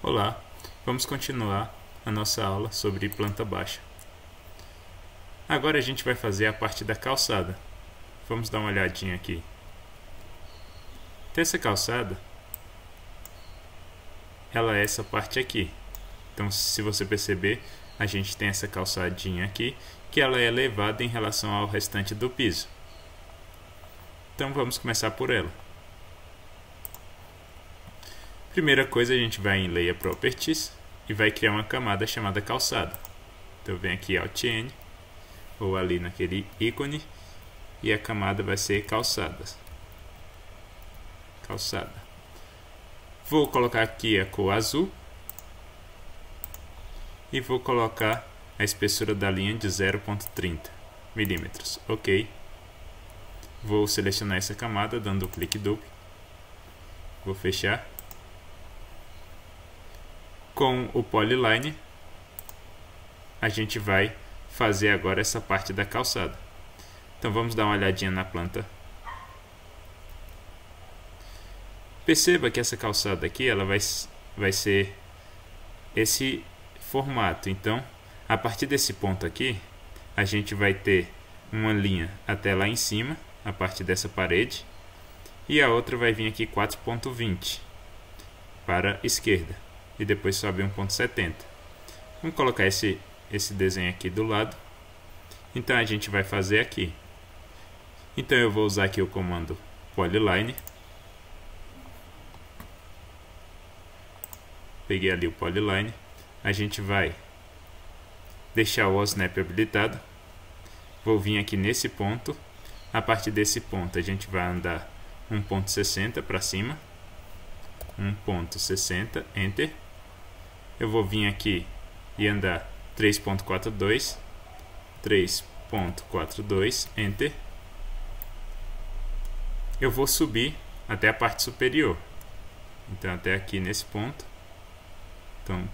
Olá, vamos continuar a nossa aula sobre planta baixa. Agora a gente vai fazer a parte da calçada. Vamos dar uma olhadinha aqui. Então essa calçada, ela é essa parte aqui. Então se você perceber, a gente tem essa calçadinha aqui, que ela é elevada em relação ao restante do piso. Então vamos começar por ela. Primeira coisa, a gente vai em Layer Properties e vai criar uma camada chamada calçada. Então vem aqui Alt N, ou ali naquele ícone, e a camada vai ser calçadas. Calçada. Vou colocar aqui a cor azul e vou colocar a espessura da linha de 0,30 milímetros. Ok. Vou selecionar essa camada dando clique duplo. Vou fechar. Com o Polyline, a gente vai fazer agora essa parte da calçada. Então vamos dar uma olhadinha na planta. Perceba que essa calçada aqui ela vai ser esse formato. Então, a partir desse ponto aqui, a gente vai ter uma linha até lá em cima, a partir dessa parede, e a outra vai vir aqui 4,20 para a esquerda. E depois sobe 1,70. Vamos colocar esse desenho aqui do lado. Então a gente vai fazer aqui. Então eu vou usar aqui o comando Polyline. Peguei ali o Polyline. A gente vai deixar o Snap habilitado. Vou vir aqui nesse ponto. A partir desse ponto a gente vai andar 1,60 para cima. 1,60, Enter. Eu vou vir aqui e andar 3,42, 3,42, Enter. Eu vou subir até a parte superior, então até aqui nesse ponto. Então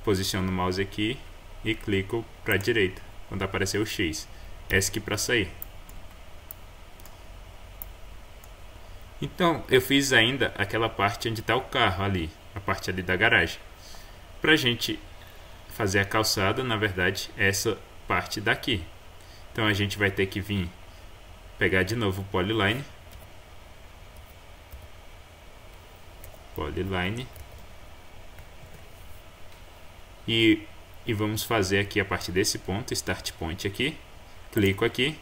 posiciono o mouse aqui e clico para a direita, quando aparecer o X, ESC para sair. Então eu fiz ainda aquela parte onde está o carro ali, a parte ali da garagem. Para a gente fazer a calçada, na verdade, é essa parte daqui. Então a gente vai ter que vir pegar de novo o Polyline. Polyline. E vamos fazer aqui a partir desse ponto, Start Point aqui. Clico aqui.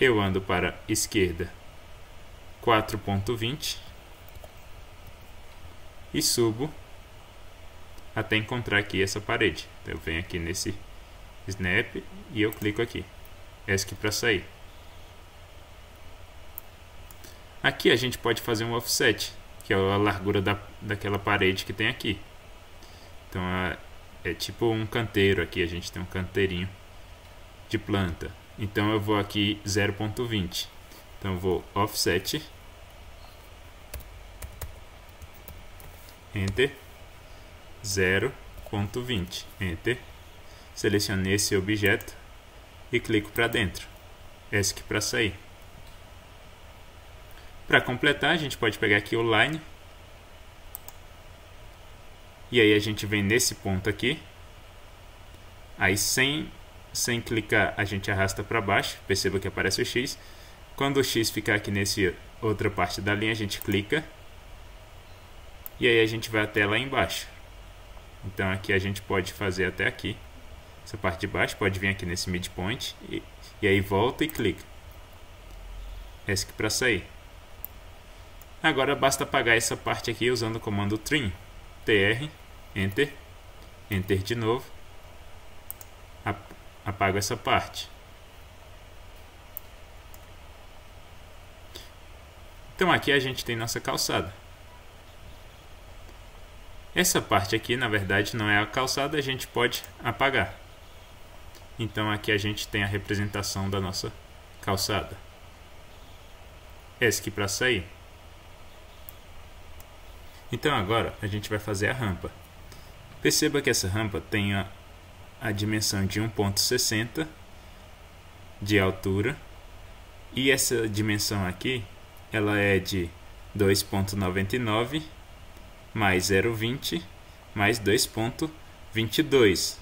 Eu ando para a esquerda 4,20 e subo até encontrar aqui essa parede. Então eu venho aqui nesse Snap e eu clico aqui, ESC para sair. Aqui a gente pode fazer um offset, que é a largura daquela parede que tem aqui. Então é tipo um canteiro aqui, a gente tem um canteirinho de planta. Então eu vou aqui 0,20. Então eu vou Offset, Enter, 0,20, Enter. Seleciono esse objeto e clico para dentro, ESC para sair. Para completar, a gente pode pegar aqui o Line. E aí a gente vem nesse ponto aqui. Aí sem clicar, a gente arrasta para baixo. Perceba que aparece o X. Quando o X ficar aqui nessa outra parte da linha, a gente clica. E aí a gente vai até lá embaixo. Então aqui a gente pode fazer até aqui. Essa parte de baixo pode vir aqui nesse midpoint. E aí volta e clica. ESC para sair. Agora basta apagar essa parte aqui usando o comando Trim. TR, Enter. Enter de novo. Apago essa parte. Então aqui a gente tem nossa calçada. Essa parte aqui, na verdade, não é a calçada, a gente pode apagar. Então aqui a gente tem a representação da nossa calçada. ESC para sair. Então agora a gente vai fazer a rampa. Perceba que essa rampa tem a dimensão de 1,60 de altura. E essa dimensão aqui, ela é de 2,99 mais 0,20 mais 2,22.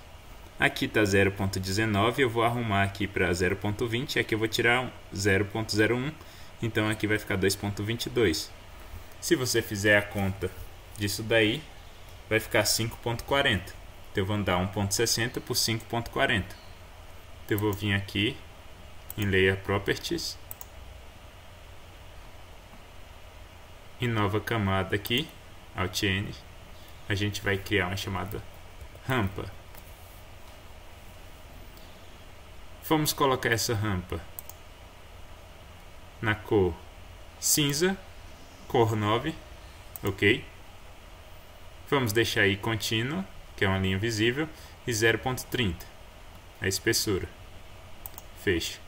Aqui está 0,19, eu vou arrumar aqui para 0,20, aqui eu vou tirar 0,01, então aqui vai ficar 2,22. Se você fizer a conta disso daí, vai ficar 5,40. Então eu vou andar 1,60 por 5,40. Então eu vou vir aqui em Layer Properties, em nova camada aqui, Alt N, a gente vai criar uma chamada rampa. Vamos colocar essa rampa na cor cinza, cor 9, ok? Vamos deixar aí contínua, que é uma linha visível, e 0,30, a espessura. Fecha.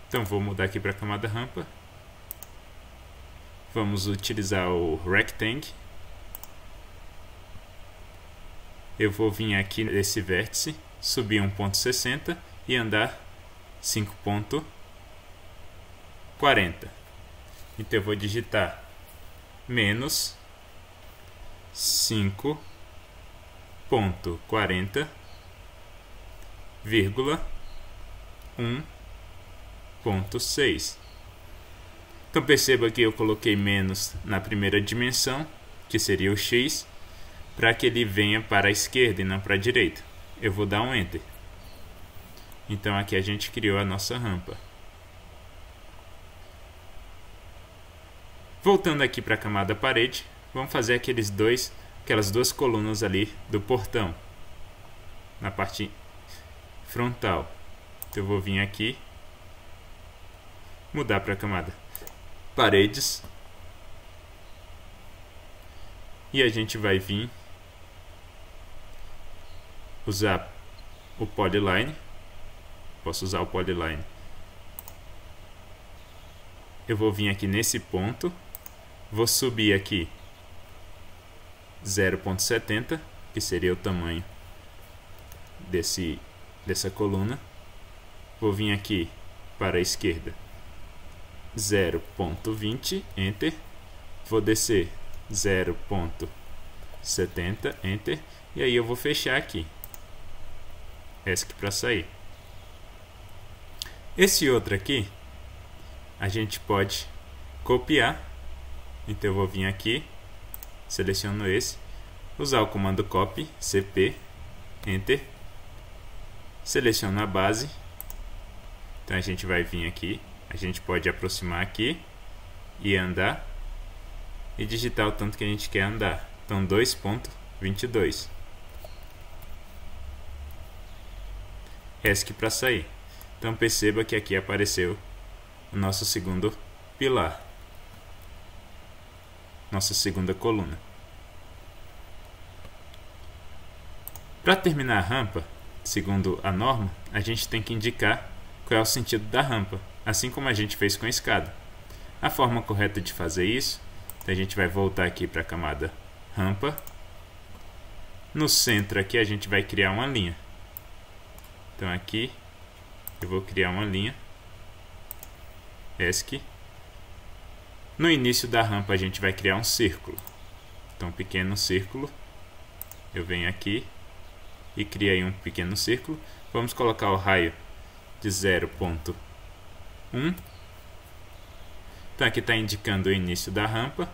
Então vou mudar aqui para a camada rampa. Vamos utilizar o Rectangle. Eu vou vir aqui nesse vértice, subir 1,60 e andar 5,40. Então eu vou digitar menos 5,40, vírgula 1,6. Então perceba que eu coloquei menos na primeira dimensão, que seria o x, para que ele venha para a esquerda e não para a direita. Eu vou dar um Enter. Então aqui a gente criou a nossa rampa. Voltando aqui para a camada parede, vamos fazer aquelas duas colunas ali do portão, na parte frontal. Então eu vou vir aqui, mudar para a camada paredes, e a gente vai vir usar o Polyline. Posso usar o Polyline. Eu vou vir aqui nesse ponto, vou subir aqui 0,70, que seria o tamanho dessa coluna. Vou vir aqui para a esquerda 0,20, Enter. Vou descer 0,70, Enter. E aí eu vou fechar aqui. ESC para sair. Esse outro aqui, a gente pode copiar. Então eu vou vir aqui, seleciono esse, usar o comando Copy, CP, Enter. Seleciono a base. Então a gente vai vir aqui, a gente pode aproximar aqui e andar e digitar o tanto que a gente quer andar. Então 2,22. ESC para sair. Então perceba que aqui apareceu o nosso segundo pilar, nossa segunda coluna. Para terminar a rampa, segundo a norma, a gente tem que indicar qual é o sentido da rampa, assim como a gente fez com a escada. A forma correta de fazer isso, então a gente vai voltar aqui para a camada rampa. No centro aqui a gente vai criar uma linha. Então aqui eu vou criar uma linha, ESC. No início da rampa a gente vai criar um círculo. Então um pequeno círculo. Eu venho aqui e criei um pequeno círculo. Vamos colocar o raio de 0,1. Então aqui está indicando o início da rampa.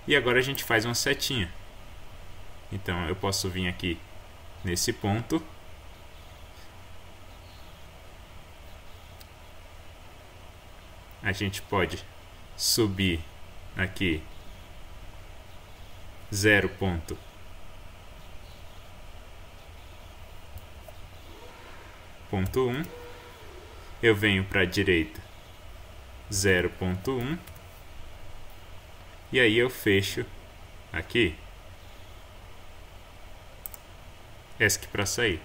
E agora a gente faz uma setinha. Então eu posso vir aqui nesse ponto. A gente pode subir aqui 0,1. Eu venho para a direita 0,1 e aí eu fecho aqui, ESC para sair.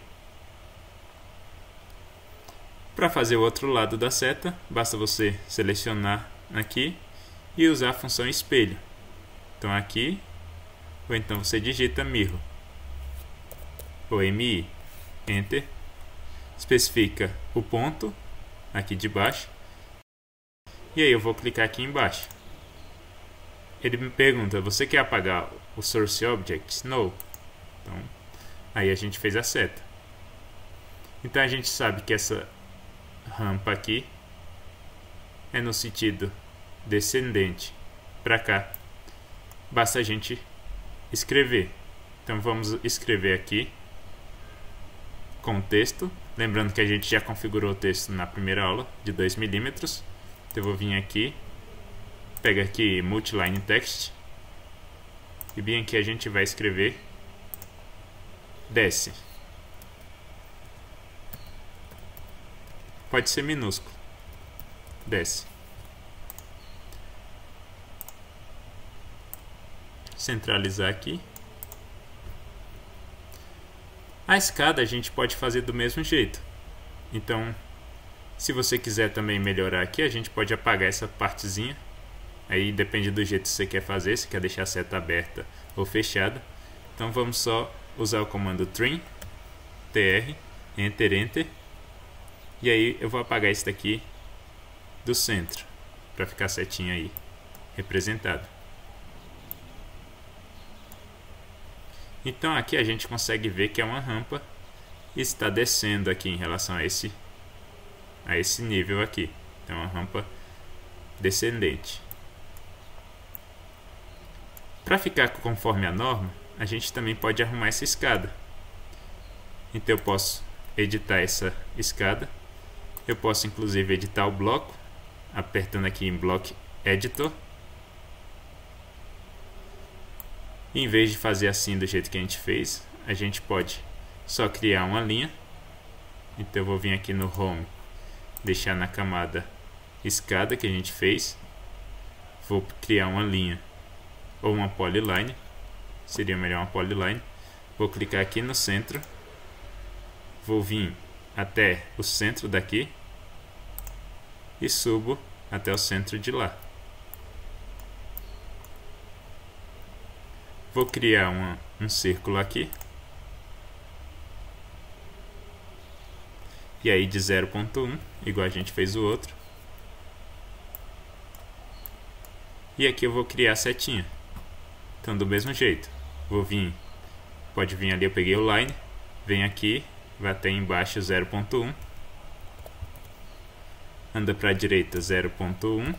Para fazer o outro lado da seta, basta você selecionar aqui e usar a função espelho. Então aqui, ou então você digita Mirror, ou MI, Enter, especifica o ponto aqui de baixo, e aí eu vou clicar aqui embaixo. ele me pergunta, você quer apagar o source object? No. Então, aí a gente fez a seta. Então a gente sabe que essa rampa aqui é no sentido descendente para cá. Basta a gente escrever. Então vamos escrever aqui com texto. Lembrando que a gente já configurou o texto na primeira aula de 2 mm. Então eu vou vir aqui, pega aqui multiline text e bem aqui a gente vai escrever desce. Pode ser minúsculo. Desce. Centralizar aqui. A escada a gente pode fazer do mesmo jeito. Então, se você quiser também melhorar aqui, a gente pode apagar essa partezinha. Aí depende do jeito que você quer fazer, se quer deixar a seta aberta ou fechada. Então vamos só usar o comando trim, tr, enter, enter. E aí eu vou apagar esse daqui do centro, para ficar a setinha aí representada. Então aqui a gente consegue ver que é uma rampa e está descendo aqui em relação a esse nível aqui. Então é uma rampa descendente. Para ficar conforme a norma, a gente também pode arrumar essa escada. Então eu posso editar essa escada. Eu posso inclusive editar o bloco, apertando aqui em Block Editor. E em vez de fazer assim do jeito que a gente fez, a gente pode só criar uma linha. Então eu vou vir aqui no Home, deixar na camada escada que a gente fez. Vou criar uma linha ou uma polyline, seria melhor uma polyline. Vou clicar aqui no centro, vou vir até o centro daqui e subo até o centro de lá. Vou criar um círculo aqui. E aí de 0.1, igual a gente fez o outro. E aqui eu vou criar a setinha. Então do mesmo jeito, vou vir, pode vir ali, eu peguei o line, vem aqui, vai até embaixo 0.1. Anda para a direita 0.1.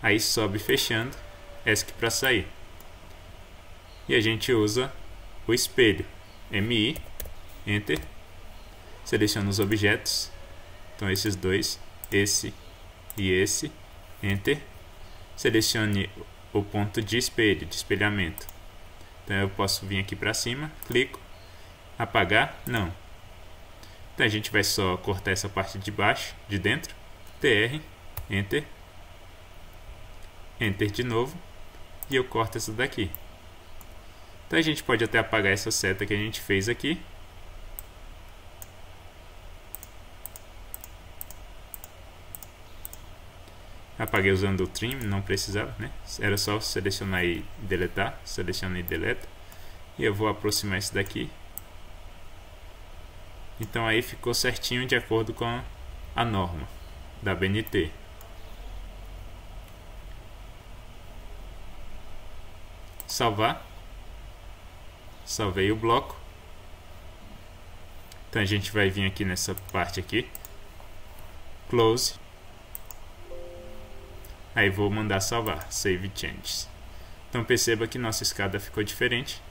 Aí sobe fechando. ESC para sair. E a gente usa o espelho. MI, Enter. Seleciona os objetos. Então esses dois, esse e esse. Enter. Selecione o ponto de espelho, de espelhamento. Então eu posso vir aqui para cima, clico. Apagar? Não. Então a gente vai só cortar essa parte de baixo, de dentro. TR, Enter. Enter de novo. E eu corto essa daqui. Então a gente pode até apagar essa seta que a gente fez aqui. Apaguei usando o trim, não precisava, né? Era só selecionar e deletar. Seleciona e deleta. E eu vou aproximar esse daqui. Então aí ficou certinho de acordo com a norma da BNT. Salvar. Salvei o bloco. Então a gente vai vir aqui nessa parte aqui. Close. Aí vou mandar salvar. Save changes. Então perceba que nossa escada ficou diferente.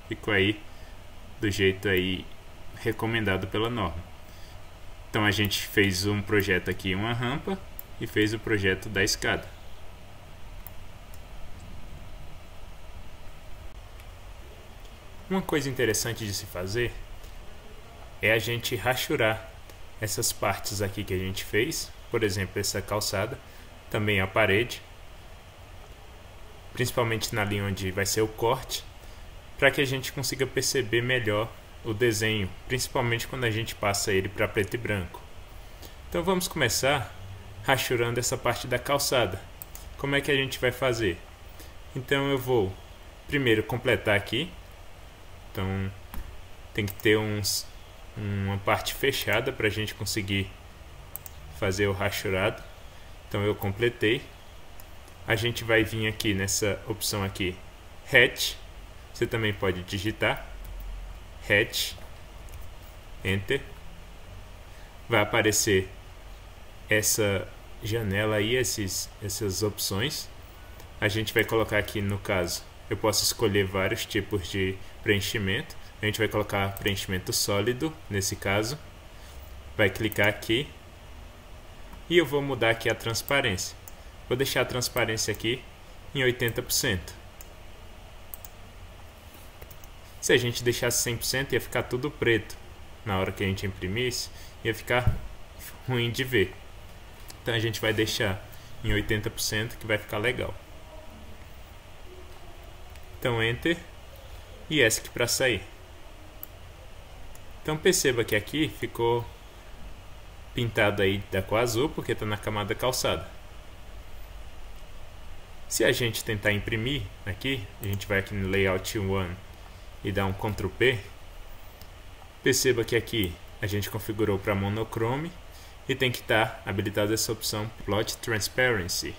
Ficou aí do jeito aí recomendado pela norma. Então a gente fez um projeto aqui, uma rampa, e fez o projeto da escada. Uma coisa interessante de se fazer é a gente rachurar essas partes aqui que a gente fez, por exemplo, essa calçada, também a parede, principalmente na linha onde vai ser o corte, para que a gente consiga perceber melhor o desenho, principalmente quando a gente passa ele para preto e branco. Então vamos começar rachurando essa parte da calçada. Como é que a gente vai fazer? Então eu vou primeiro completar aqui. Então tem que ter uma parte fechada para a gente conseguir fazer o rachurado. Então eu completei. a gente vai vir aqui nessa opção aqui, Hatch. Você também pode digitar Hatch, Enter. Vai aparecer essa janela aí, essas opções. A gente vai colocar aqui, no caso, eu posso escolher vários tipos de preenchimento. A gente vai colocar preenchimento sólido, nesse caso. Vai clicar aqui. E eu vou mudar aqui a transparência. Vou deixar a transparência aqui em 80%. Se a gente deixasse 100%, ia ficar tudo preto. Na hora que a gente imprimisse, ia ficar ruim de ver. Então a gente vai deixar em 80%, que vai ficar legal. Então Enter e ESC para sair. Então perceba que aqui ficou pintado aí da cor azul, porque está na camada calçada. Se a gente tentar imprimir aqui, a gente vai aqui no Layout 1 e dá um Ctrl P. Perceba que aqui a gente configurou para monochrome e tem que estar habilitada essa opção Plot Transparency.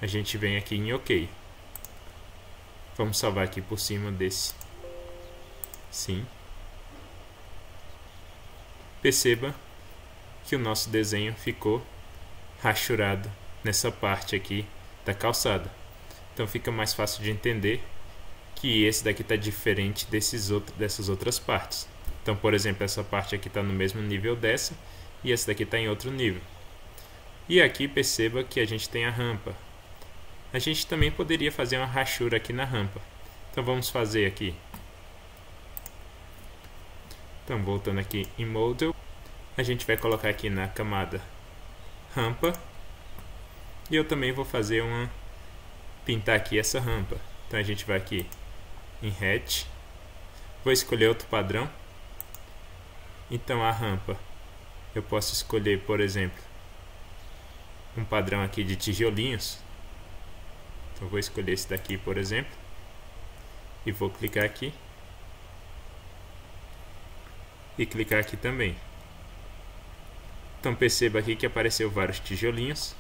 A gente vem aqui em OK. Vamos salvar aqui por cima desse. Sim. Perceba que o nosso desenho ficou rachurado nessa parte aqui da calçada. Então fica mais fácil de entender que esse daqui está diferente dessas outras partes. Então, por exemplo, essa parte aqui está no mesmo nível dessa e essa daqui está em outro nível. E aqui perceba que a gente tem a rampa. A gente também poderia fazer uma rachura aqui na rampa. Então vamos fazer aqui. Então voltando aqui em Model, a gente vai colocar aqui na camada rampa. E eu também vou fazer pintar aqui essa rampa. Então a gente vai aqui em Hatch. Vou escolher outro padrão. Então a rampa, eu posso escolher, por exemplo, um padrão aqui de tijolinhos. Então vou escolher esse daqui, por exemplo, e vou clicar aqui e clicar aqui também. Então perceba aqui que apareceu vários tijolinhos.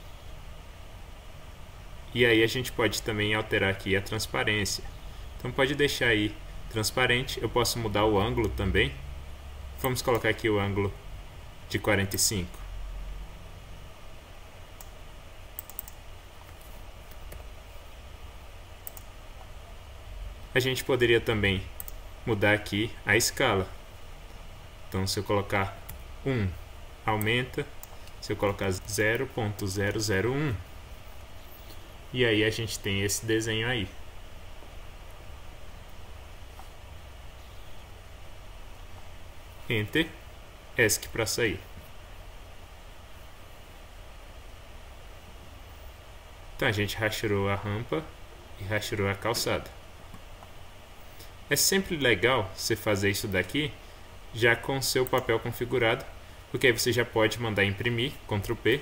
E aí a gente pode também alterar aqui a transparência. Então pode deixar aí transparente. Eu posso mudar o ângulo também. Vamos colocar aqui o ângulo de 45. A gente poderia também mudar aqui a escala. Então se eu colocar 1, aumenta. Se eu colocar 0.001, e aí a gente tem esse desenho aí. Enter, ESC para sair. Então a gente rachurou a rampa e rachurou a calçada. É sempre legal você fazer isso daqui já com o seu papel configurado, porque aí você já pode mandar imprimir, Ctrl P,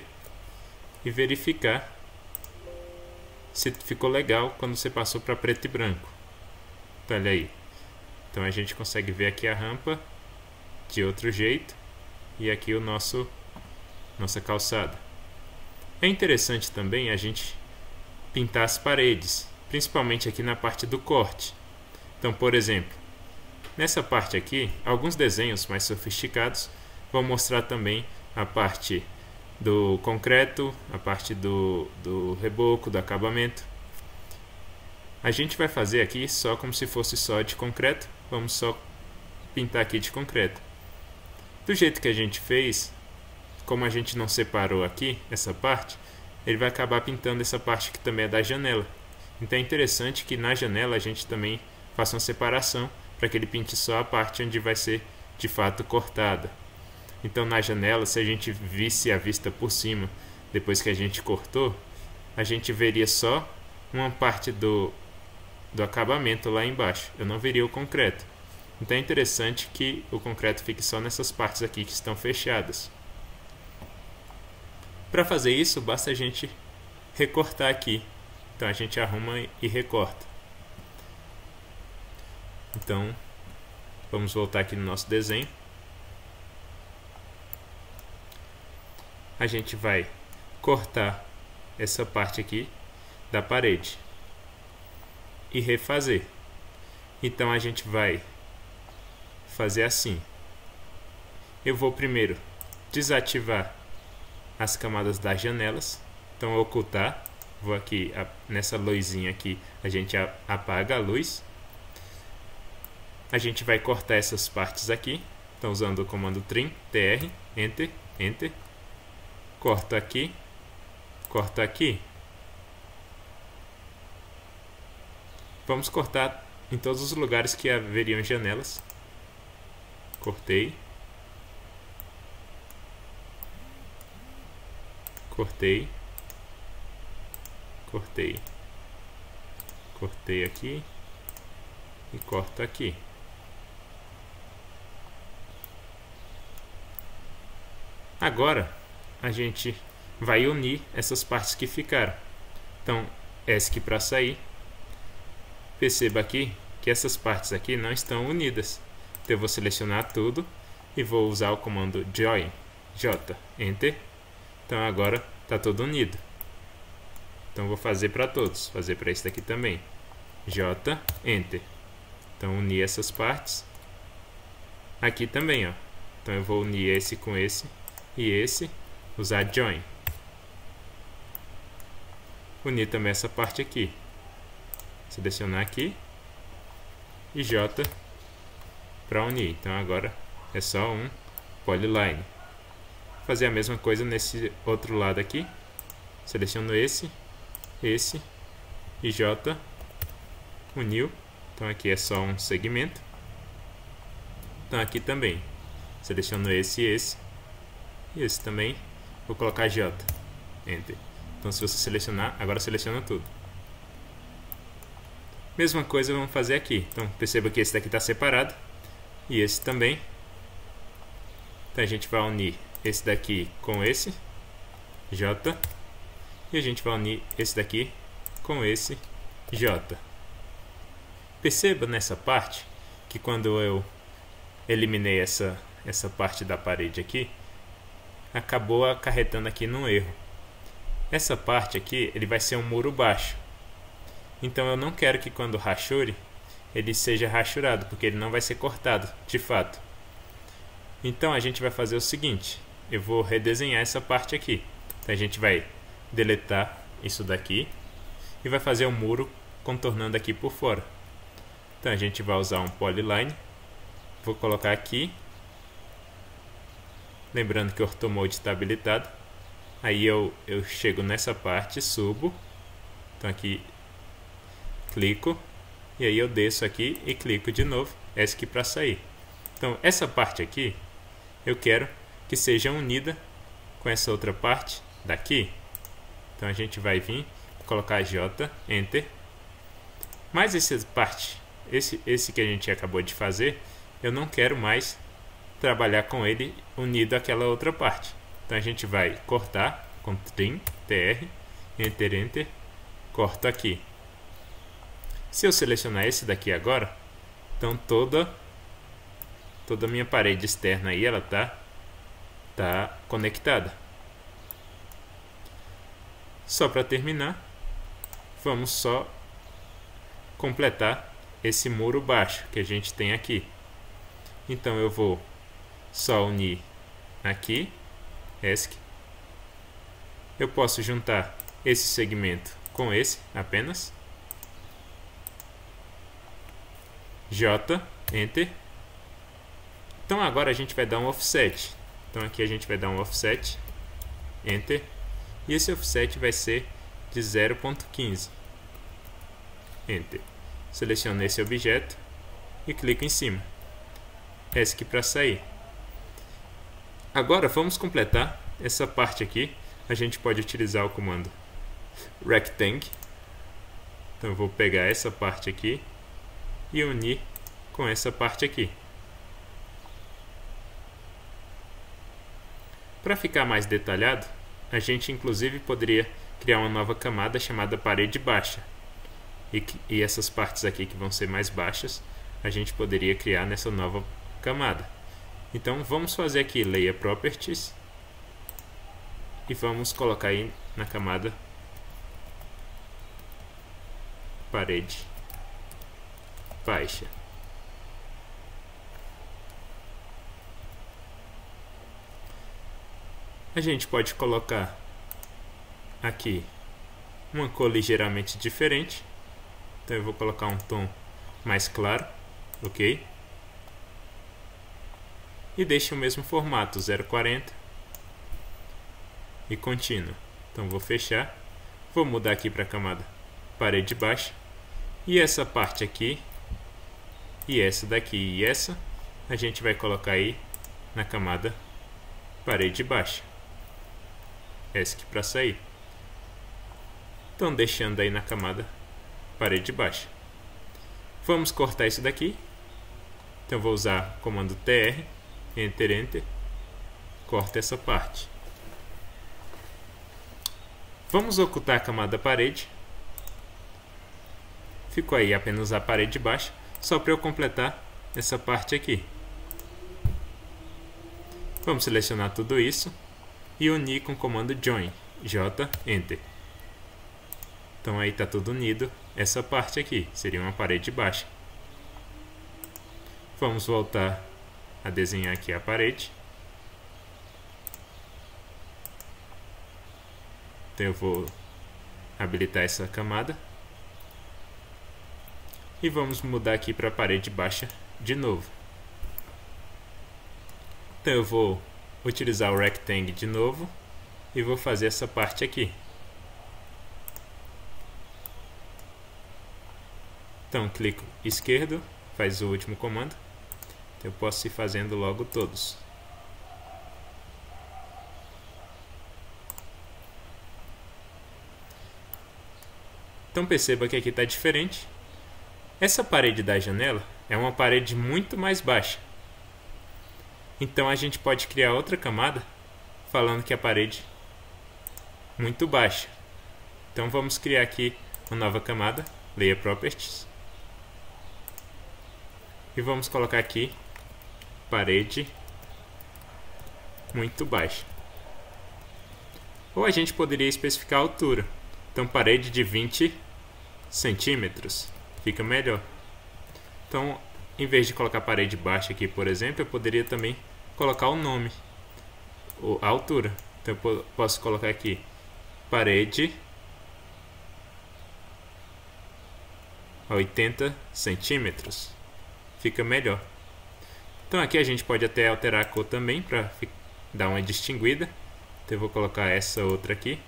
e verificar se ficou legal quando você passou para preto e branco. Então olha aí. Então a gente consegue ver aqui a rampa de outro jeito e aqui o nossa calçada. É interessante também a gente pintar as paredes, principalmente aqui na parte do corte. Então, por exemplo, nessa parte aqui, alguns desenhos mais sofisticados vão mostrar também a parte do concreto, a parte do reboco, do acabamento. A gente vai fazer aqui só como se fosse só de concreto. Vamos só pintar aqui de concreto. Do jeito que a gente fez, como a gente não separou aqui essa parte, ele vai acabar pintando essa parte que também é da janela. Então é interessante que na janela a gente também faça uma separação para que ele pinte só a parte onde vai ser de fato cortada. Então na janela, se a gente visse a vista por cima depois que a gente cortou, a gente veria só uma parte do acabamento lá embaixo. Eu não veria o concreto. Então é interessante que o concreto fique só nessas partes aqui que estão fechadas. Para fazer isso, basta a gente recortar aqui. Então a gente arruma e recorta. Então, vamos voltar aqui no nosso desenho. A gente vai cortar essa parte aqui da parede e refazer. Então a gente vai fazer assim. Eu vou primeiro desativar as camadas das janelas. Então ocultar, vou aqui nessa luzinha aqui, a gente apaga a luz. A gente vai cortar essas partes aqui. Então usando o comando trim, tr, enter, enter. Corto aqui, corto aqui. Vamos cortar em todos os lugares que haveriam janelas. Cortei. Cortei. Cortei. Cortei aqui. E corto aqui. Agora, a gente vai unir essas partes que ficaram. Então, ESC para sair. Perceba aqui que essas partes aqui não estão unidas. Então, eu vou selecionar tudo e vou usar o comando Join, J, Enter. Então, agora está tudo unido. Então, vou fazer para todos. Fazer para esse daqui também. J, Enter. Então, unir essas partes. Aqui também, ó. Então, eu vou unir esse com esse e esse. Usar Join. Unir também essa parte aqui. Selecionar aqui. E J para unir. Então, agora é só um polyline. Fazer a mesma coisa nesse outro lado aqui. Seleciono esse e J, uniu. Então aqui é só um segmento. Então aqui também seleciono esse e esse também. Vou colocar J, Enter. Então se você selecionar, agora seleciona tudo. Mesma coisa vamos fazer aqui. Então perceba que esse daqui está separado e esse também. Então a gente vai unir esse daqui com esse J. E a gente vai unir esse daqui com esse J. Perceba nessa parte que quando eu eliminei essa parte da parede aqui, acabou acarretando aqui num erro. Essa parte aqui, ele vai ser um muro baixo. Então eu não quero que quando rachure, ele seja rachurado, porque ele não vai ser cortado, de fato. Então a gente vai fazer o seguinte, eu vou redesenhar essa parte aqui. Então a gente vai deletar isso daqui e vai fazer um muro contornando aqui por fora. Então a gente vai usar um polyline. Vou colocar aqui. Lembrando que o orthomode está habilitado. Aí eu chego nessa parte, subo. Então aqui clico. E aí eu desço aqui e clico de novo. ESC para sair. Então essa parte aqui eu quero que seja unida com essa outra parte daqui. Então a gente vai vir, colocar J, Enter. Mas essa parte, esse que a gente acabou de fazer, eu não quero mais trabalhar com ele unido àquela outra parte. Então a gente vai cortar com trim, TR, Enter, Enter, corto aqui. Se eu selecionar esse daqui agora, então toda a minha parede externa aí, ela tá conectada. Só para terminar, vamos só completar esse muro baixo que a gente tem aqui. Então eu vou só unir aqui, ESC. Eu posso juntar esse segmento com esse apenas. J, Enter. Então agora a gente vai dar um offset. Então aqui a gente vai dar um offset, Enter. E esse offset vai ser de 0.15. Enter. Seleciono esse objeto e clico em cima. ESC para sair. Agora vamos completar essa parte aqui. A gente pode utilizar o comando Rectangle. Então eu vou pegar essa parte aqui e unir com essa parte aqui. Para ficar mais detalhado, a gente inclusive poderia criar uma nova camada chamada parede baixa. E essas partes aqui que vão ser mais baixas, a gente poderia criar nessa nova camada. Então vamos fazer aqui Layer Properties e vamos colocar aí na camada parede baixa. A gente pode colocar aqui uma cor ligeiramente diferente. Então eu vou colocar um tom mais claro, ok? E deixo o mesmo formato, 0,40 e contínuo. Então vou fechar, vou mudar aqui para a camada parede baixa, e essa parte aqui, e essa daqui e essa, a gente vai colocar aí na camada parede baixa. ESC para sair. Então deixando aí na camada parede baixa. Vamos cortar isso daqui. Então vou usar o comando TR, Enter, Enter, corta essa parte. Vamos ocultar a camada parede. Ficou aí apenas a parede baixa, só para eu completar essa parte aqui. Vamos selecionar tudo isso e unir com o comando Join, J, Enter. Então aí está tudo unido, essa parte aqui seria uma parede baixa. Vamos voltar a desenhar aqui a parede. Então eu vou habilitar essa camada. E vamos mudar aqui para a parede baixa de novo. Então eu vou utilizar o Rectangle de novo e vou fazer essa parte aqui. Então clico esquerdo, faz o último comando. Então, eu posso ir fazendo logo todos. Então perceba que aqui está diferente. Essa parede da janela é uma parede muito mais baixa. Então a gente pode criar outra camada falando que a parede é muito baixa. Então vamos criar aqui uma nova camada, Layer Properties. E vamos colocar aqui parede muito baixa. Ou a gente poderia especificar a altura. Então parede de 20 centímetros fica melhor. Então, em vez de colocar parede baixa aqui, por exemplo, eu poderia também colocar o nome, a altura. Então eu posso colocar aqui parede 80 centímetros. Fica melhor. Então aqui a gente pode até alterar a cor também para dar uma distinguida. Então eu vou colocar essa outra aqui.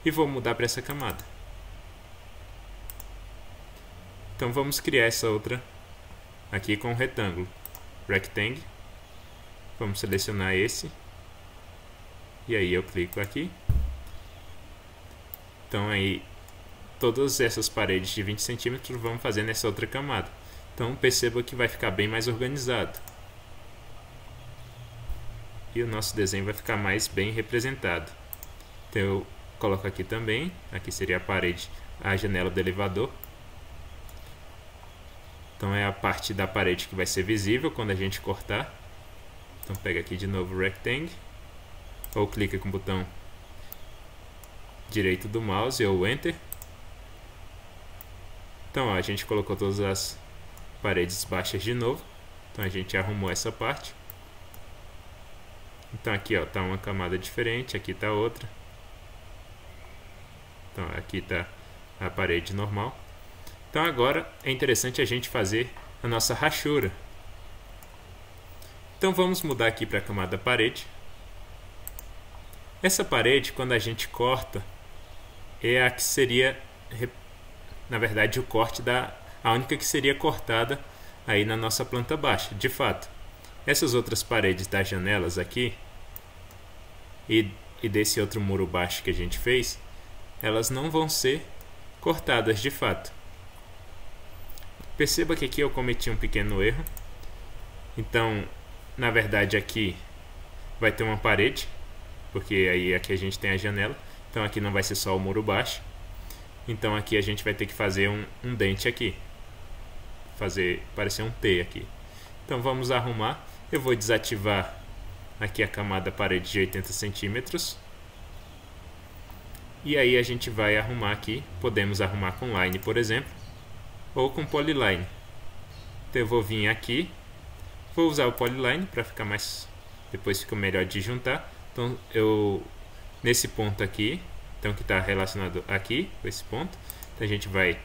E vou mudar para essa camada. Então vamos criar essa outra aqui com um retângulo. Rectangle. Vamos selecionar esse. E aí eu clico aqui. Então aí todas essas paredes de 20 centímetros vamos fazer nessa outra camada. Então perceba que vai ficar bem mais organizado. E o nosso desenho vai ficar mais bem representado. Então eu coloco aqui também. Aqui seria a parede, a janela do elevador. Então é a parte da parede que vai ser visível quando a gente cortar. Então pega aqui de novo o Rectangle. Ou clica com o botão direito do mouse ou Enter. Então ó, a gente colocou todas as paredes baixas de novo. Então a gente arrumou essa parte. Então aqui ó, tá uma camada diferente, aqui tá outra. Então aqui tá a parede normal. Então agora é interessante a gente fazer a nossa rachura. Então vamos mudar aqui para a camada parede. Essa parede, quando a gente corta, é a que seria, na verdade, o corte a única que seria cortada aí na nossa planta baixa. De fato, essas outras paredes das janelas aqui e desse outro muro baixo que a gente fez, elas não vão ser cortadas de fato. Perceba que aqui eu cometi um pequeno erro. Então, na verdade, aqui vai ter uma parede, porque aí aqui a gente tem a janela. Então aqui não vai ser só o muro baixo. Então aqui a gente vai ter que fazer um dente aqui, fazer parecer um T aqui. Então vamos arrumar. Eu vou desativar aqui a camada parede de 80 centímetros. E aí a gente vai arrumar aqui, podemos arrumar com line, por exemplo, ou com polyline. Então eu vou vir aqui, vou usar o polyline para ficar mais, depois fica melhor de juntar. Então eu, nesse ponto aqui, então que está relacionado aqui, com esse ponto, então a gente vai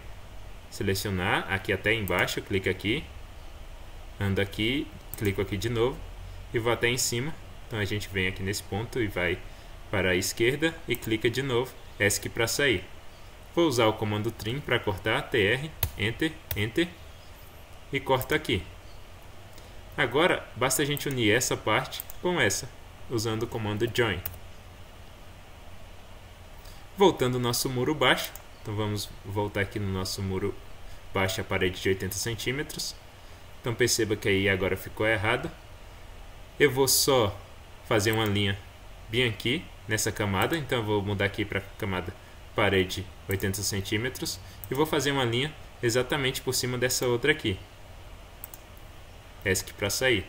selecionar aqui até embaixo, clica aqui, ando aqui, clico aqui de novo e vou até em cima. Então a gente vem aqui nesse ponto e vai para a esquerda e clica de novo, ESC para sair. Vou usar o comando trim para cortar, TR, Enter, Enter e corto aqui. Agora basta a gente unir essa parte com essa, usando o comando Join. Voltando ao nosso muro baixo, então vamos voltar aqui no nosso muro baixo, a parede de 80 centímetros. Então perceba que aí agora ficou errado. Eu vou só fazer uma linha bem aqui nessa camada, então eu vou mudar aqui para a camada parede 80 centímetros e vou fazer uma linha exatamente por cima dessa outra aqui. ESC para sair.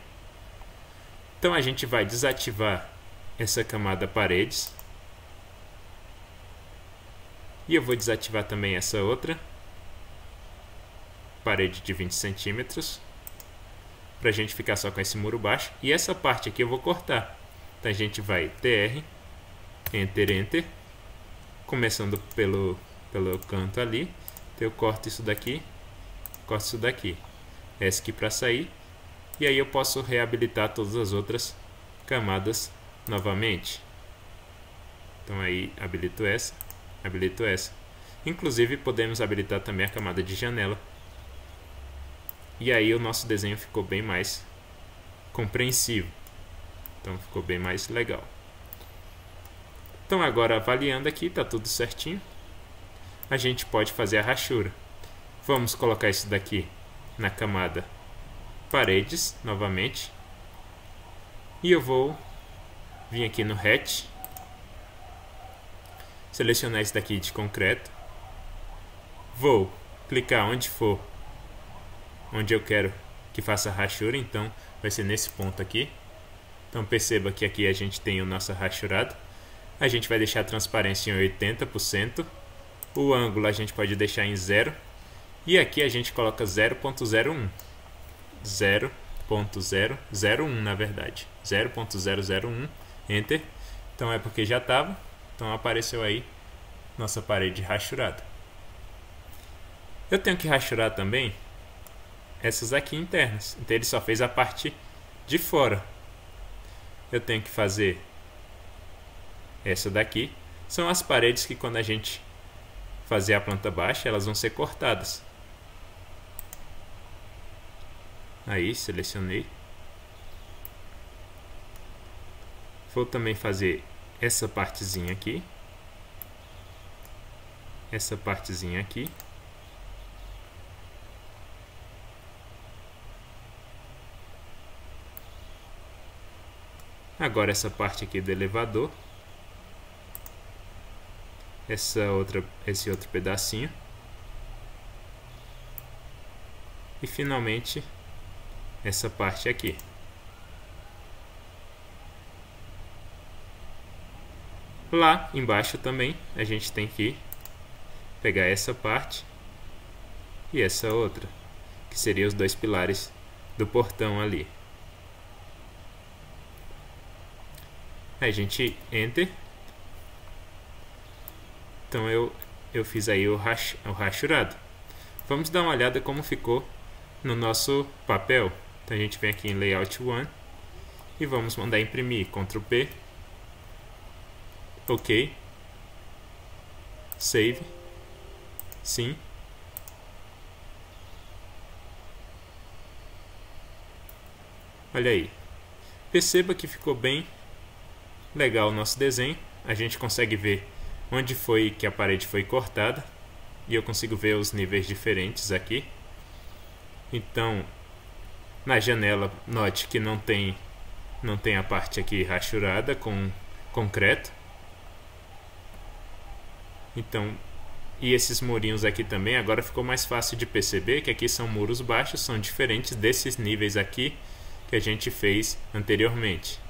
Então a gente vai desativar essa camada paredes. E eu vou desativar também essa outra parede de 20 centímetros para a gente ficar só com esse muro baixo. E essa parte aqui eu vou cortar. Então a gente vai TR, Enter, Enter, começando pelo canto ali. Então eu corto isso daqui, corto isso daqui, ESC para sair. E aí eu posso reabilitar todas as outras camadas novamente. Então aí habilito essa. Habilito essa. Inclusive podemos habilitar também a camada de janela. E aí o nosso desenho ficou bem mais compreensível. Então ficou bem mais legal. Então agora avaliando aqui, está tudo certinho. A gente pode fazer a rachura. Vamos colocar isso daqui na camada paredes novamente. E eu vou vir aqui no hatch. Selecionar esse daqui de concreto. Vou clicar onde for, onde eu quero que faça a rachura. Então vai ser nesse ponto aqui. Então perceba que aqui a gente tem o nosso rachurado. A gente vai deixar a transparência em 80%. O ângulo a gente pode deixar em 0. E aqui a gente coloca 0.01. 0.001 na verdade. 0.001. Enter. Então é porque já estava. Então apareceu aí nossa parede rachurada. Eu tenho que rachurar também essas aqui internas. Então ele só fez a parte de fora. Eu tenho que fazer essa daqui. São as paredes que quando a gente fazer a planta baixa, elas vão ser cortadas. Aí selecionei. Vou também fazer essa partezinha aqui, essa partezinha aqui, agora essa parte aqui do elevador, esse outro pedacinho e finalmente essa parte aqui. Lá embaixo também a gente tem que pegar essa parte e essa outra, que seriam os dois pilares do portão ali. Aí a gente Enter. Então eu fiz aí o rachurado. Vamos dar uma olhada como ficou no nosso papel. Então a gente vem aqui em Layout 1 e vamos mandar imprimir. Ctrl P. OK. Save. Sim. Olha aí. Perceba que ficou bem legal o nosso desenho. A gente consegue ver onde foi que a parede foi cortada. E eu consigo ver os níveis diferentes aqui. Então, na janela, note que não tem a parte aqui rachurada com concreto. Então, e esses murinhos aqui também, agora ficou mais fácil de perceber que aqui são muros baixos, são diferentes desses níveis aqui que a gente fez anteriormente.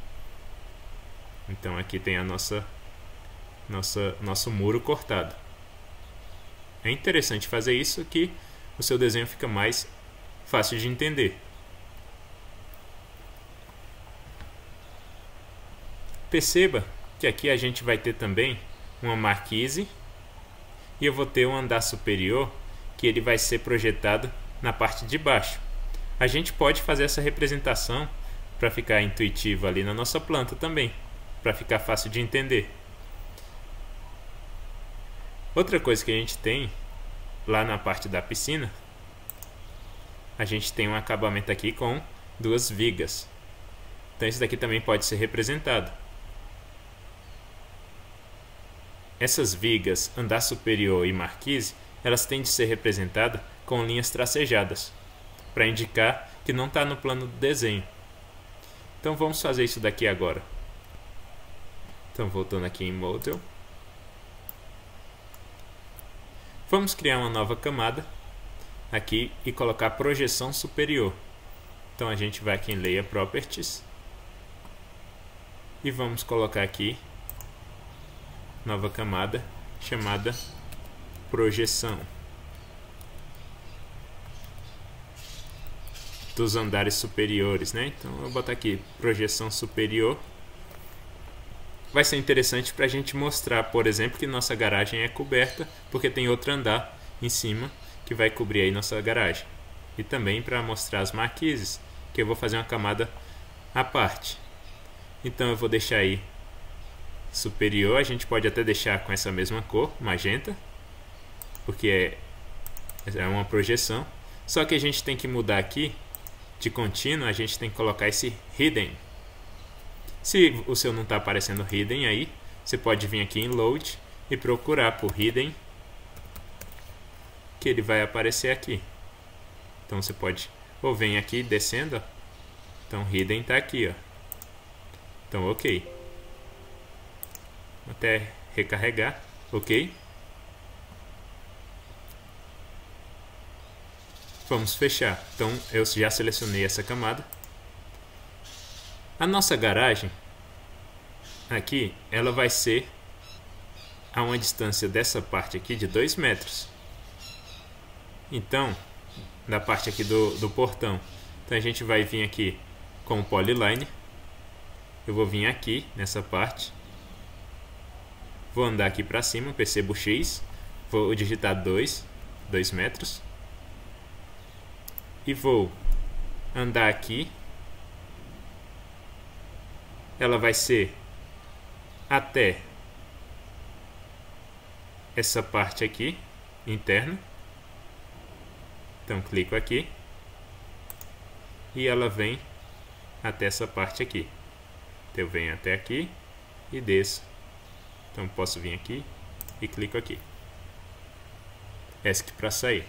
Então aqui tem a nossa nosso muro cortado. É interessante fazer isso que o seu desenho fica mais fácil de entender. Perceba que aqui a gente vai ter também uma marquise e eu vou ter um andar superior que ele vai ser projetado na parte de baixo. A gente pode fazer essa representação para ficar intuitivo ali na nossa planta também, para ficar fácil de entender. Outra coisa que a gente tem lá na parte da piscina, a gente tem um acabamento aqui com duas vigas. Então isso daqui também pode ser representado. Essas vigas, andar superior e marquise, elas têm de ser representadas com linhas tracejadas, para indicar que não está no plano do desenho. Então vamos fazer isso daqui agora. Então voltando aqui em Model, vamos criar uma nova camada aqui e colocar projeção superior. Então a gente vai aqui em Layer Properties e vamos colocar aqui nova camada chamada projeção dos andares superiores, né? Então eu vou botar aqui projeção superior. Vai ser interessante para a gente mostrar, por exemplo, que nossa garagem é coberta porque tem outro andar em cima que vai cobrir aí nossa garagem. E também para mostrar as marquises, que eu vou fazer uma camada à parte. Então eu vou deixar aí superior, a gente pode até deixar com essa mesma cor, magenta, porque é uma projeção. Só que a gente tem que mudar aqui, de contínuo, a gente tem que colocar esse hidden. Se o seu não está aparecendo hidden aí, você pode vir aqui em Load e procurar por hidden, que ele vai aparecer aqui. Então você pode, ou vem aqui descendo, ó. Então hidden está aqui, ó. Então ok. Até recarregar, ok. Vamos fechar. Então eu já selecionei essa camada. A nossa garagem aqui, ela vai ser a uma distância dessa parte aqui de 2 metros. Então, da parte aqui do portão. Então a gente vai vir aqui com o polyline. Eu vou vir aqui nessa parte. Vou andar aqui para cima, percebo o X. Vou digitar 2 metros. E vou andar aqui. Ela vai ser até essa parte aqui, interna. Então clico aqui. E ela vem até essa parte aqui. Então eu venho até aqui e desço. Então posso vir aqui e clico aqui. ESC para sair.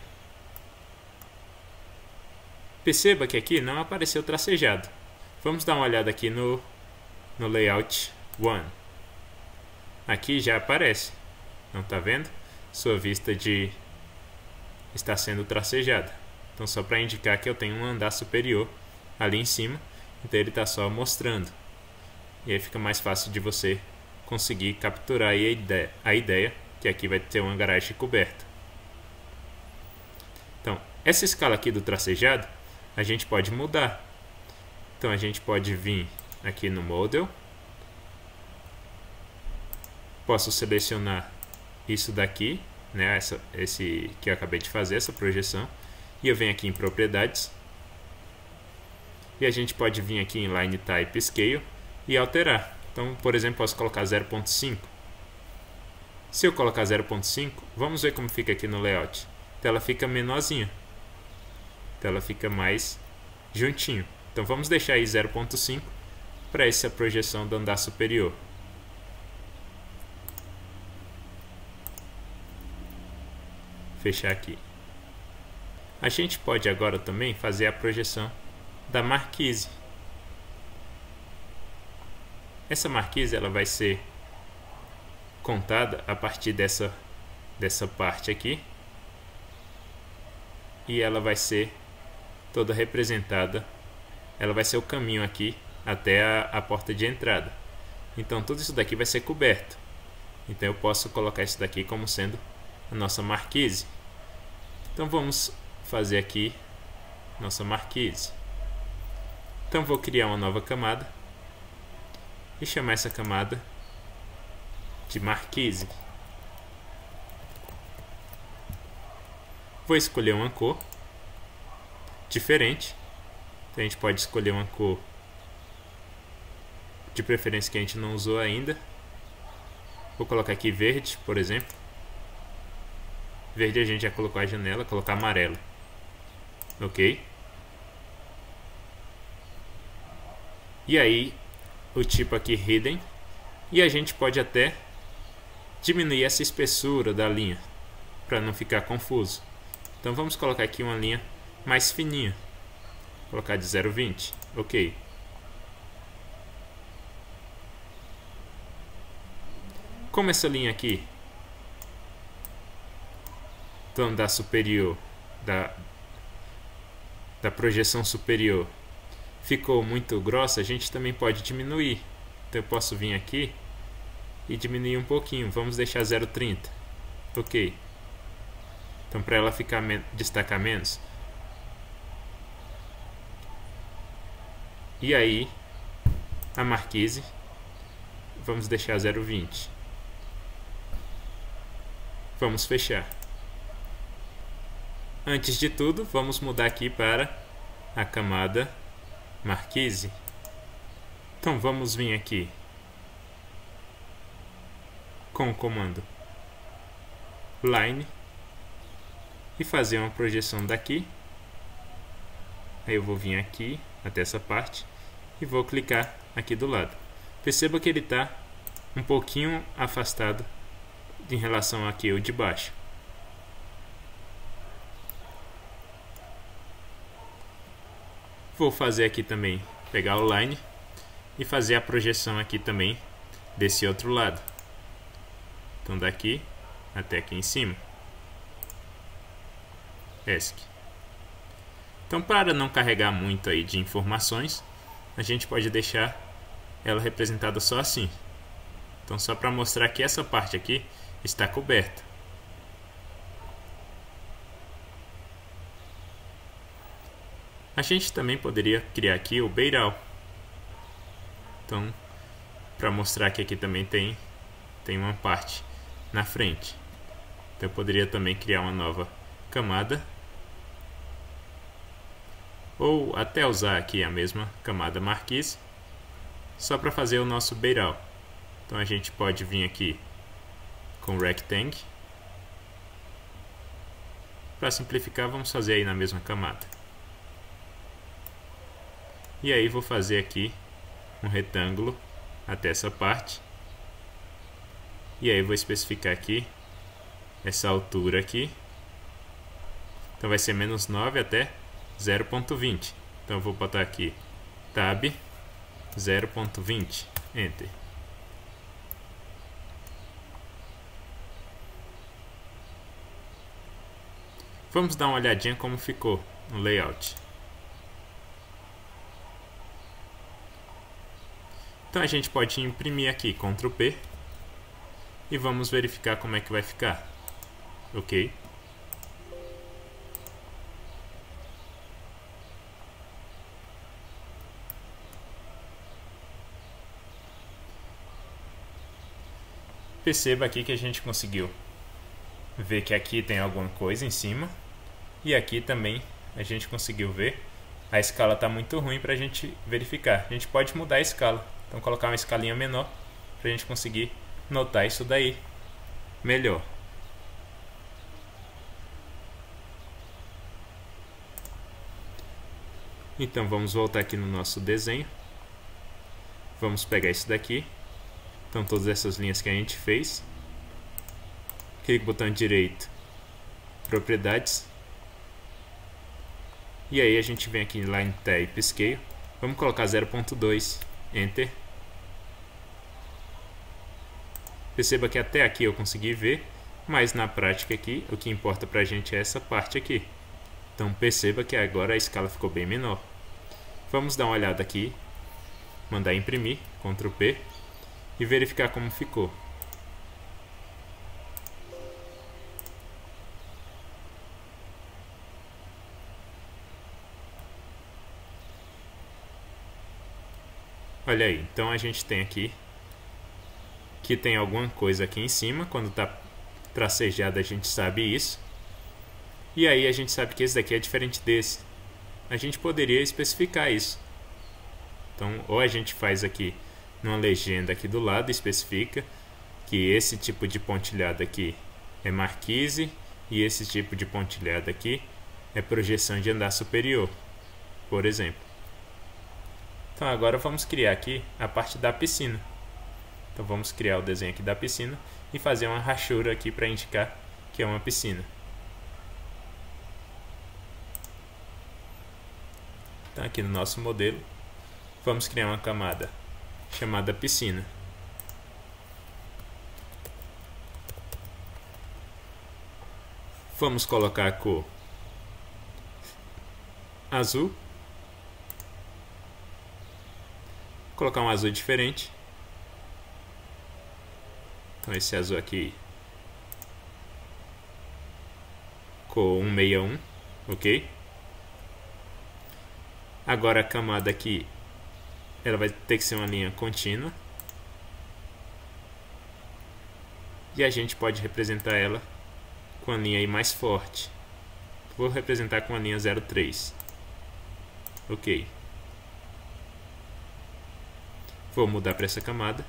Perceba que aqui não apareceu tracejado. Vamos dar uma olhada aqui no Layout 1. Aqui já aparece. Não está vendo? Sua vista está sendo tracejada. Então só para indicar que eu tenho um andar superior ali em cima. Então ele está só mostrando. E aí fica mais fácil de você conseguir capturar aí a ideia que aqui vai ter uma garagem coberta. Então, essa escala aqui do tracejado a gente pode mudar. Então a gente pode vir aqui no Model. Posso selecionar isso daqui, né, esse que eu acabei de fazer, essa projeção. E eu venho aqui em Propriedades. E a gente pode vir aqui em Line Type Scale e alterar. Então, por exemplo, posso colocar 0.5. Se eu colocar 0.5, vamos ver como fica aqui no layout. Então ela fica menorzinha. Então ela fica mais juntinho. Então vamos deixar aí 0.5 para essa projeção do andar superior. Fechar aqui. A gente pode agora também fazer a projeção da marquise. Essa marquise ela vai ser contada a partir dessa parte aqui. E ela vai ser toda representada. Ela vai ser o caminho aqui até a porta de entrada. Então tudo isso daqui vai ser coberto. Então eu posso colocar isso daqui como sendo a nossa marquise. Então vamos fazer aqui nossa marquise. Então vou criar uma nova camada e chamar essa camada de marquise. Vou escolher uma cor diferente. Então a gente pode escolher uma cor de preferência que a gente não usou ainda. Vou colocar aqui verde, por exemplo. Verde a gente já colocou a janela, colocar amarelo. Ok. E aí o tipo aqui hidden. E a gente pode até diminuir essa espessura da linha para não ficar confuso. Então vamos colocar aqui uma linha mais fininha. Vou colocar de 0,20. Ok. Como essa linha aqui, então da superior, da projeção superior, ficou muito grossa, a gente também pode diminuir. Então eu posso vir aqui e diminuir um pouquinho. Vamos deixar 0,30. Ok. Então para ela ficar destacar menos. E aí a marquise vamos deixar 0,20. Vamos fechar. Antes de tudo, vamos mudar aqui para a camada marquise. Então vamos vir aqui com o comando line e fazer uma projeção daqui. Aí eu vou vir aqui até essa parte e vou clicar aqui do lado. Perceba que ele está um pouquinho afastado em relação aqui o de baixo. Vou fazer aqui também, pegar o line e fazer a projeção aqui também desse outro lado. Então daqui até aqui em cima. ESC. Então para não carregar muito aí de informações, a gente pode deixar ela representada só assim. Então só para mostrar que essa parte aqui está coberta. A gente também poderia criar aqui o beiral. Então, para mostrar que aqui também tem uma parte na frente. Então eu poderia também criar uma nova camada. Ou até usar aqui a mesma camada marquise, só para fazer o nosso beiral. Então a gente pode vir aqui com rectangle. Para simplificar, vamos fazer aí na mesma camada. E aí vou fazer aqui um retângulo até essa parte. E aí vou especificar aqui essa altura aqui. Então vai ser menos 9 até 0,20. Então eu vou botar aqui tab 0,20, enter. Vamos dar uma olhadinha como ficou no layout. Então a gente pode imprimir aqui, Ctrl P, e vamos verificar como é que vai ficar. Ok. Perceba aqui que a gente conseguiu ver que aqui tem alguma coisa em cima. E aqui também a gente conseguiu ver. A escala está muito ruim para a gente verificar. A gente pode mudar a escala. Então colocar uma escalinha menor para a gente conseguir notar isso daí melhor. Então vamos voltar aqui no nosso desenho. Vamos pegar isso daqui. Então todas essas linhas que a gente fez. Clique no botão direito, propriedades. E aí a gente vem aqui em Line Type Scale. Vamos colocar 0,2, enter. Perceba que até aqui eu consegui ver, mas na prática aqui o que importa pra gente é essa parte aqui. Então perceba que agora a escala ficou bem menor. Vamos dar uma olhada aqui, mandar imprimir, Ctrl P, e verificar como ficou. Olha aí, então a gente tem aqui que tem alguma coisa aqui em cima. Quando está tracejado a gente sabe isso. E aí a gente sabe que esse daqui é diferente desse. A gente poderia especificar isso. Então, ou a gente faz aqui numa legenda aqui do lado, especifica que esse tipo de pontilhado aqui é marquise e esse tipo de pontilhado aqui é projeção de andar superior, por exemplo. Então agora vamos criar aqui a parte da piscina. Então vamos criar o desenho aqui da piscina e fazer uma rachura aqui para indicar que é uma piscina. Então aqui no nosso modelo vamos criar uma camada chamada piscina. Vamos colocar a cor azul. Colocar um azul diferente. Então esse azul aqui, cor 161, ok? Agora a camada aqui, ela vai ter que ser uma linha contínua. E a gente pode representar ela com a linha aí mais forte. Vou representar com a linha 03. Ok. Vou mudar para essa camada.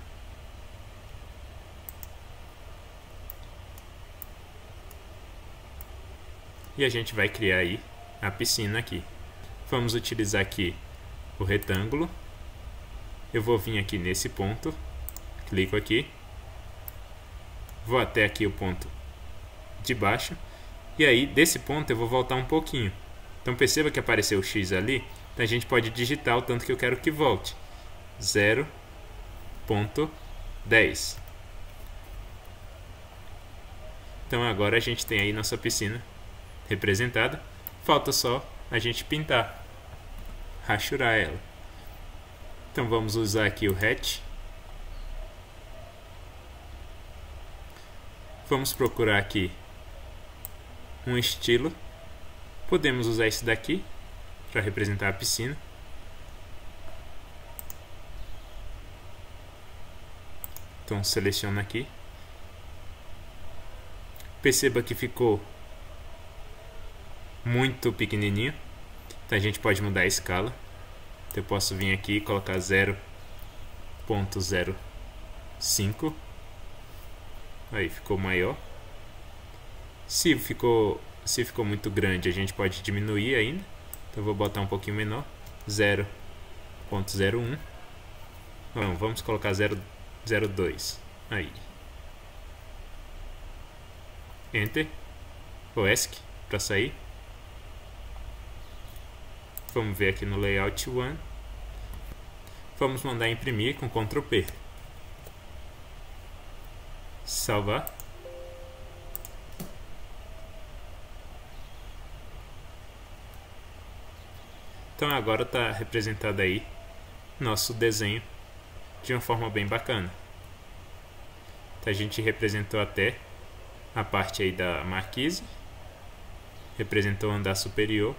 E a gente vai criar aí a piscina aqui. Vamos utilizar aqui o retângulo. Eu vou vir aqui nesse ponto. Clico aqui. Vou até aqui o ponto de baixo. E aí, desse ponto, eu vou voltar um pouquinho. Então perceba que apareceu o X ali. Então a gente pode digitar o tanto que eu quero que volte. 0,10. Então agora a gente tem aí nossa piscina representada. Falta só a gente pintar, rachurar ela. Então vamos usar aqui o hatch. Vamos procurar aqui um estilo. Podemos usar esse daqui para representar a piscina. Então seleciona aqui. Perceba que ficou muito pequenininho. Então a gente pode mudar a escala. Então eu posso vir aqui e colocar 0,05. Aí ficou maior. Se ficou muito grande, a gente pode diminuir ainda. Então eu vou botar um pouquinho menor, 0,01. Bom, vamos colocar 0,02. Aí. Enter. Ou ESC para sair. Vamos ver aqui no Layout 1. Vamos mandar imprimir com Ctrl P. Salvar. Então agora está representado aí nosso desenho de uma forma bem bacana. Então a gente representou até a parte aí da marquise, representou o andar superior.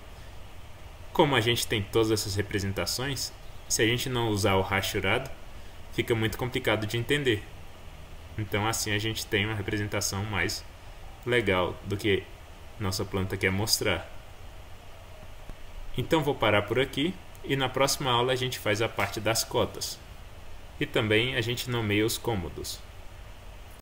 Como a gente tem todas essas representações, se a gente não usar o rachurado, fica muito complicado de entender. Então assim a gente tem uma representação mais legal do que nossa planta quer mostrar. Então vou parar por aqui e na próxima aula a gente faz a parte das cotas. E também a gente nomeia os cômodos.